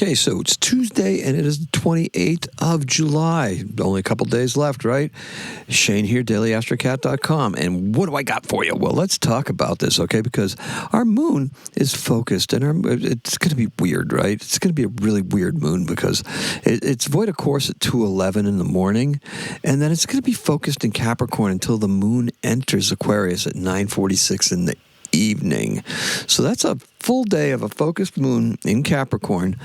Okay, so it's Tuesday, and it is the 28th of July. Only a couple days left, right? Shane here, daily-astrocat.com. And what do I got for you? Well, let's talk about this, okay? Because our moon is focused, and it's going to be weird, right? It's going to be a really weird moon because it's void of course at 2:11 in the morning, and then it's going to be focused in Capricorn until the moon enters Aquarius at 9:46 in the evening. So that's a full day of a focused moon in Capricorn,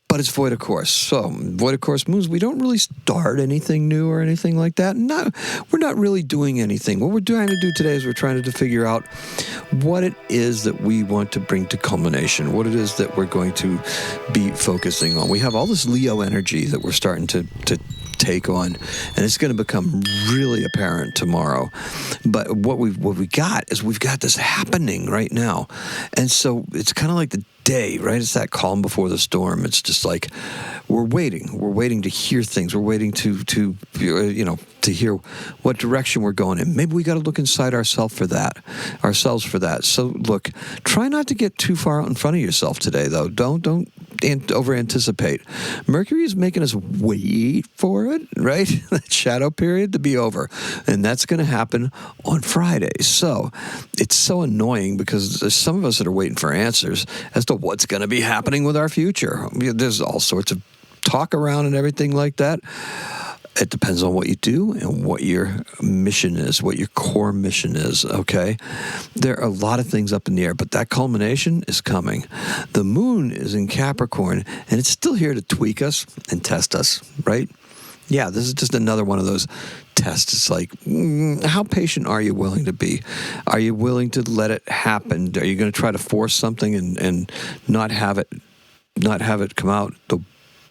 but it's void of course. So void of course moons, we don't really start anything new or anything like that. No, we're not really doing anything. What we're trying to do today is we're trying to figure out what it is that we want to bring to culmination, what it is that we're going to be focusing on. We have all this Leo energy that we're starting to take on, and it's going to become really apparent tomorrow. But what we got is we've got this happening right now, and so it's kind of like the day, right? It's that calm before the storm. It's just like we're waiting to hear things. We're waiting to hear what direction we're going in. Maybe we got to look inside ourselves for that. So look, try not to get too far out in front of yourself today, though. Don't over anticipate. Mercury is making us wait for it, right? That shadow period to be over, and that's going to happen on Friday. So it's so annoying because there's some of us that are waiting for answers as to what's going to be happening with our future. There's all sorts of talk around and everything like that. It depends on what you do and what your mission is, what your core mission is, okay? There are a lot of things up in the air, but that culmination is coming. The moon is in Capricorn, and it's still here to tweak us and test us, right? Yeah, this is just another one of those tests. It's like, how patient are you willing to be? Are you willing to let it happen? Are you going to try to force something and not have it come out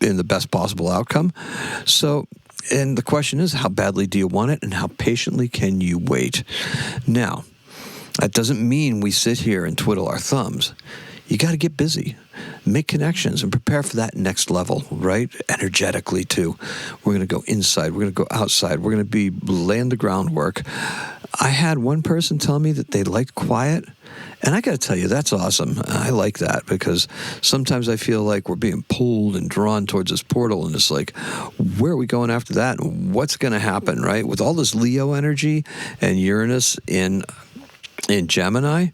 in the best possible outcome? So, and the question is, how badly do you want it, and how patiently can you wait? Now, that doesn't mean we sit here and twiddle our thumbs. You got to get busy, make connections, and prepare for that next level, right? Energetically, too. We're going to go inside. We're going to go outside. We're going to be laying the groundwork. I had one person tell me that they liked quiet, and I got to tell you, that's awesome. I like that because sometimes I feel like we're being pulled and drawn towards this portal, and it's like, where are we going after that? And what's going to happen, right? With all this Leo energy and Uranus in Gemini,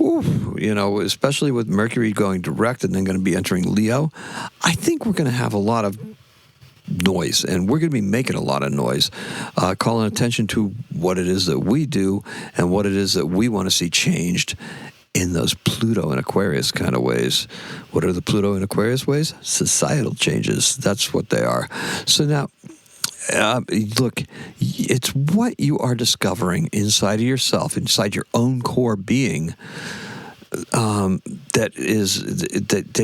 especially with Mercury going direct and then going to be entering Leo, I think we're going to have a lot of noise, and we're going to be making a lot of noise, calling attention to what it is that we do and what it is that we want to see changed in those Pluto and Aquarius kind of ways. What are the Pluto and Aquarius ways? Societal changes. That's what they are. So now, look, it's what you are discovering inside of yourself, inside your own core being, that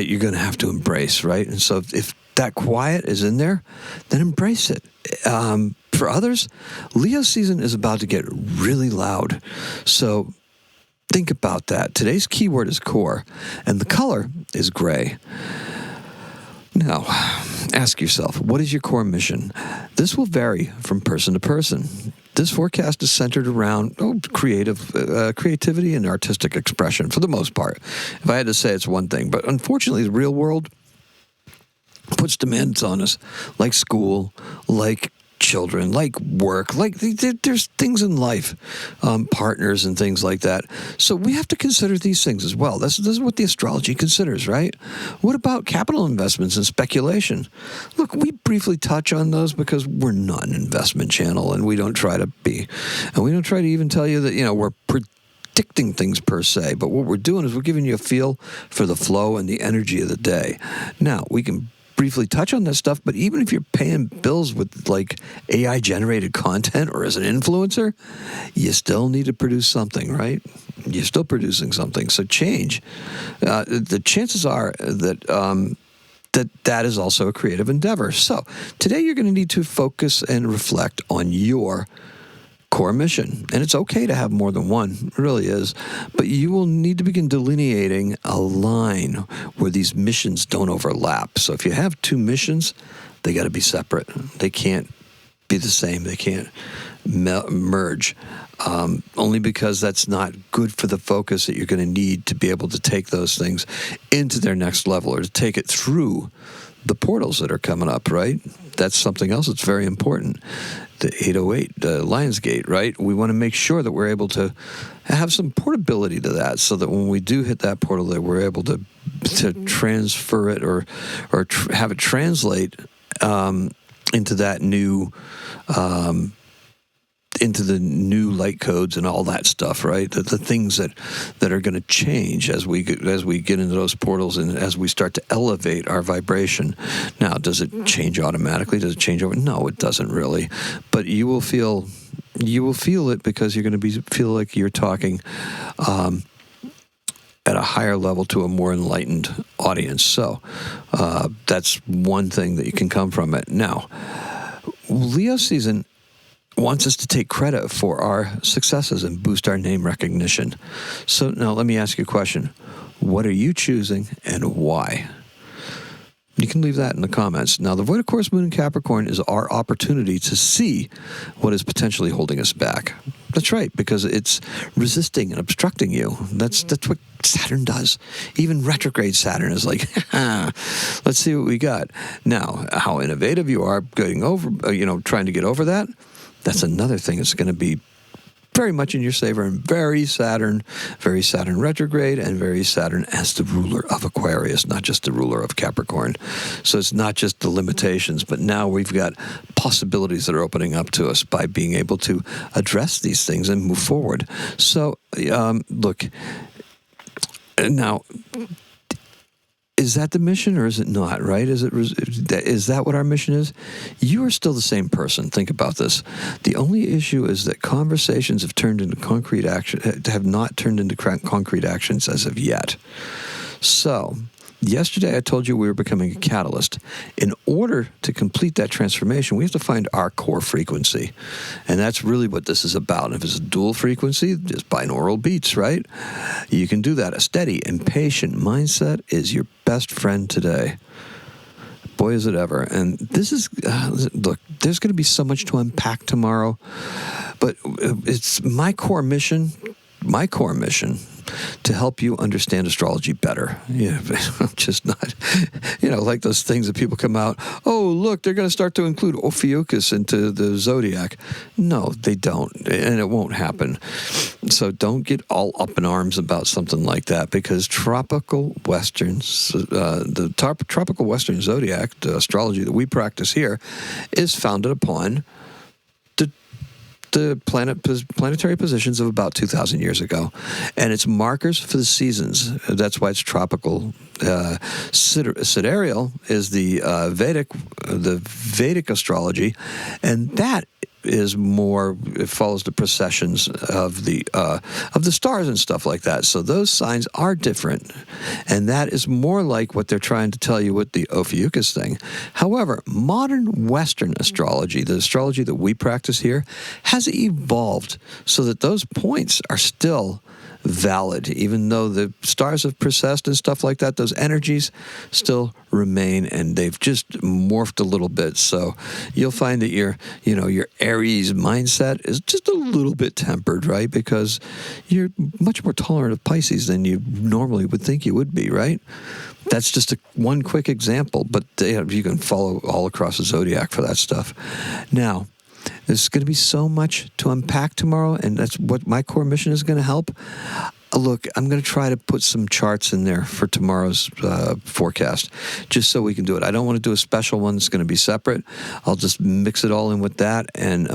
you're going to have to embrace, right? And so if that quiet is in there, then embrace it. For others, Leo season is about to get really loud. So think about that. Today's keyword is core, and the color is gray. Now, ask yourself, what is your core mission? This will vary from person to person. This forecast is centered around creativity and artistic expression for the most part. If I had to say, it's one thing. But unfortunately, the real world puts demands on us, like school, like children, like work, like there's things in life, partners and things like that. So we have to consider these things as well. This is what the astrology considers, right? What about capital investments and speculation? Look, we briefly touch on those because we're not an investment channel, and we don't try to be. And we don't try to even tell you that, we're predicting things per se. But what we're doing is we're giving you a feel for the flow and the energy of the day. Now, we can briefly touch on this stuff, but even if you're paying bills with like AI generated content or as an influencer, you still need to produce something, right? You're still producing something. So change. The chances are that that is also a creative endeavor. So today you're going to need to focus and reflect on your core mission. And it's okay to have more than one. It really is. But you will need to begin delineating a line where these missions don't overlap. So if you have two missions, they got to be separate. They can't be the same. They can't merge. Only because that's not good for the focus that you're going to need to be able to take those things into their next level, or to take it through the portals that are coming up, right? That's something else that's very important. The 808, the Lionsgate, right? We want to make sure that we're able to have some portability to that, so that when we do hit that portal, that we're able to transfer it or have it translate into that new into the new light codes and all that stuff, right? The things that are going to change as we get into those portals, and as we start to elevate our vibration. Now, does it change automatically? Does it change over? No, it doesn't really. But you will feel it, because you're going to feel like you're talking at a higher level to a more enlightened audience. So that's one thing that you can come from it. Now, Leo season wants us to take credit for our successes and boost our name recognition. So now let me ask you a question. What are you choosing, and why? You can leave that in the comments. Now, the void of course moon in Capricorn is our opportunity to see what is potentially holding us back. That's right, because it's resisting and obstructing you. That's what Saturn does. Even retrograde Saturn is like, let's see what we got. Now, how innovative you are getting over, trying to get over that. That's another thing that's going to be very much in your favor, and very Saturn retrograde, and very Saturn as the ruler of Aquarius, not just the ruler of Capricorn. So it's not just the limitations, but now we've got possibilities that are opening up to us by being able to address these things and move forward. So, look, now, is that the mission, or is it not, right? Is that what our mission is? You are still the same person. Think about this. The only issue is that conversations have not turned into concrete actions as of yet. So, yesterday I told you we were becoming a catalyst. In order to complete that transformation, we have to find our core frequency. And that's really what this is about. And if it's a dual frequency, just binaural beats, right? You can do that. A steady and patient mindset is your best friend today. Boy, is it ever. And this is, look, there's going to be so much to unpack tomorrow. But it's my core mission to help you understand astrology better. Just not, like those things that people come out, oh, look, they're going to start to include Ophiuchus into the Zodiac. No, they don't, and it won't happen. So don't get all up in arms about something like that, because the tropical Western Zodiac, the astrology that we practice here, is founded upon the planetary positions of about 2,000 years ago, and it's markers for the seasons. That's why it's tropical. Sidereal is the Vedic astrology, and that is more, it follows the processions of the stars and stuff like that. So those signs are different, and that is more like what they're trying to tell you with the Ophiuchus thing. However, modern Western astrology, the astrology that we practice here, has evolved so that those points are still valid, even though the stars have precessed and stuff like that. Those energies still remain, and they've just morphed a little bit. So you'll find that your Aries mindset is just a little bit tempered, right? Because you're much more tolerant of Pisces than you normally would think you would be, right? That's just one quick example, but you can follow all across the Zodiac for that stuff. Now, there's going to be so much to unpack tomorrow, and that's what my core mission is going to help. Look, I'm going to try to put some charts in there for tomorrow's forecast, just so we can do it. I don't want to do a special one that's going to be separate. I'll just mix it all in with that, and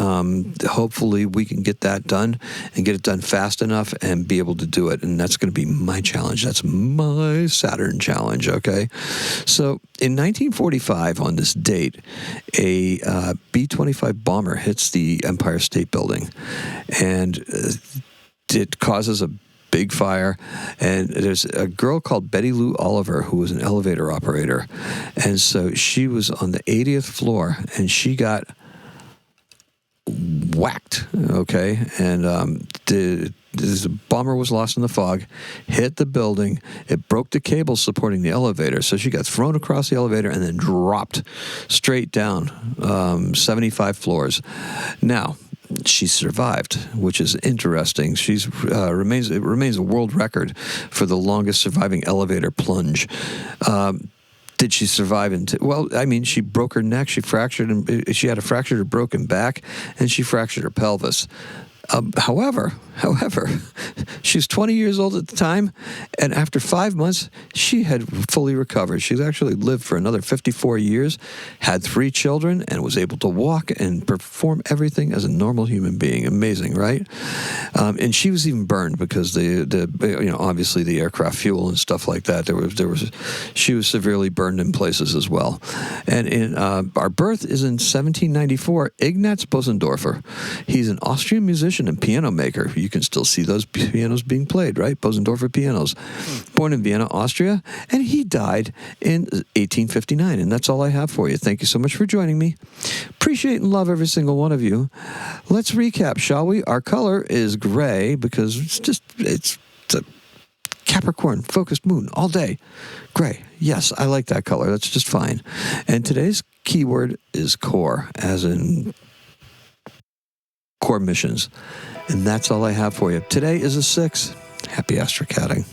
hopefully we can get that done and get it done fast enough and be able to do it. And that's going to be my challenge. That's my Saturn challenge, okay? So in 1945, on this date, a B-25 bomber hits the Empire State Building, and it causes a big fire, and there's a girl called Betty Lou Oliver who was an elevator operator, and so she was on the 80th floor, and she got whacked, okay, and this bomber was lost in the fog, hit the building. It broke the cables supporting the elevator. So she got thrown across the elevator and then dropped straight down 75 floors. Now, she survived, which is interesting. It remains a world record for the longest surviving elevator plunge. Did she survive? Well, I mean, she broke her neck. She had a fractured or broken back, and she fractured her pelvis. However, she was 20 years old at the time, and after 5 months, she had fully recovered. She's actually lived for another 54 years, had 3 children, and was able to walk and perform everything as a normal human being. Amazing, right? And she was even burned because obviously the aircraft fuel and stuff like that. She was severely burned in places as well. And our birth is in 1794. Ignaz Bosendorfer. He's an Austrian musician and piano maker. You can still see those pianos being played, right? Bosendorfer pianos. Born in Vienna, Austria, and he died in 1859. And that's all I have for you. Thank you so much for joining me. Appreciate and love every single one of you. Let's recap, shall we? Our color is gray because it's a Capricorn focused moon all day. Gray. Yes, I like that color. That's just fine. And today's keyword is core, as in core missions. And that's all I have for you. Today is a 6. Happy astrocatting.